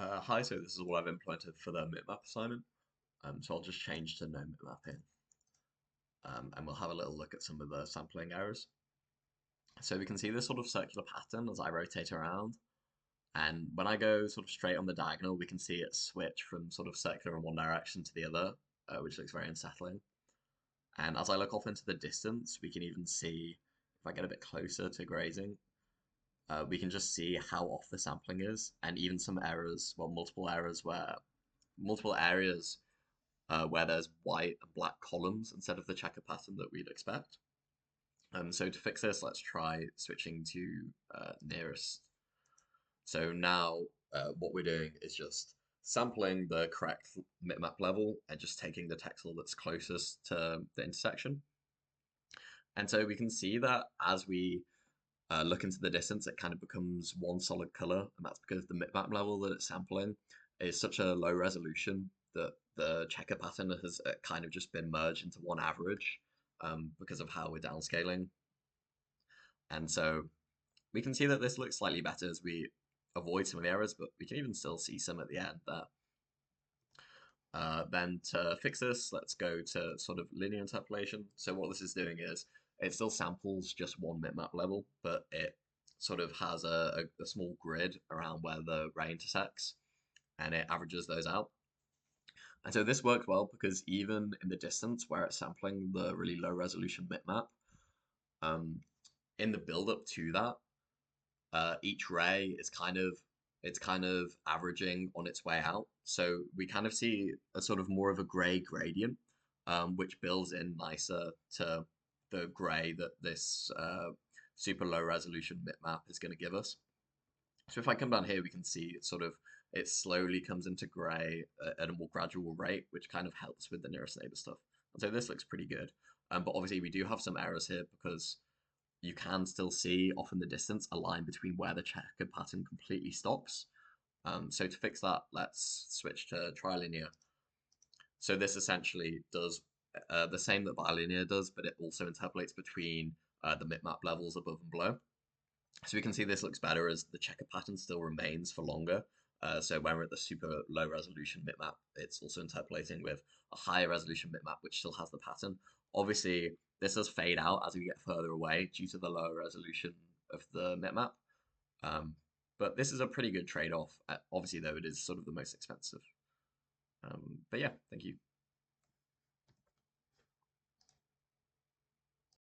Hi, so this is what I've implemented for the Mipmap assignment. So I'll just change to no Mipmapping, and we'll have a little look at some of the sampling errors. So we can see this sort of circular pattern as I rotate around, and when I go sort of straight on the diagonal, we can see it switch from sort of circular in one direction to the other, which looks very unsettling. And as I look off into the distance, we can even see, if I get a bit closer to grazing, we can just see how off the sampling is, and even some errors, well, multiple areas where there's white and black columns instead of the checker pattern that we'd expect. So to fix this, let's try switching to nearest. So now what we're doing is just sampling the correct mipmap level and just taking the texel that's closest to the intersection. And so we can see that as we look into the distance, it kind of becomes one solid color, and that's because the mipmap level that it's sampling is such a low resolution that the checker pattern has kind of just been merged into one average because of how we're downscaling. And so we can see that this looks slightly better as we avoid some of the errors, but we can even still see some at the end there. Then to fix this, let's go to sort of linear interpolation. So what this is doing is it still samples just one mipmap level, but it sort of has a small grid around where the ray intersects, and it averages those out. And so this worked well because even in the distance where it's sampling the really low resolution mipmap, in the build up to that, each ray is kind of averaging on its way out. So we kind of see a sort of more of a gray gradient, which builds in nicer to the gray that this super low resolution mipmap is going to give us. So if I come down here, we can see it slowly comes into gray at a more gradual rate, which kind of helps with the nearest neighbor stuff. And so this looks pretty good. But obviously we do have some errors here because you can still see off in the distance a line between where the checkered pattern completely stops. So to fix that, let's switch to trilinear. So this essentially does the same that bilinear does, but it also interpolates between the mipmap levels above and below. So we can see this looks better as the checker pattern still remains for longer. So when we're at the super low resolution mipmap, it's also interpolating with a higher resolution mipmap, which still has the pattern. Obviously, this does fade out as we get further away due to the lower resolution of the mipmap. But this is a pretty good trade-off. Obviously, though, it is sort of the most expensive. But yeah, thank you.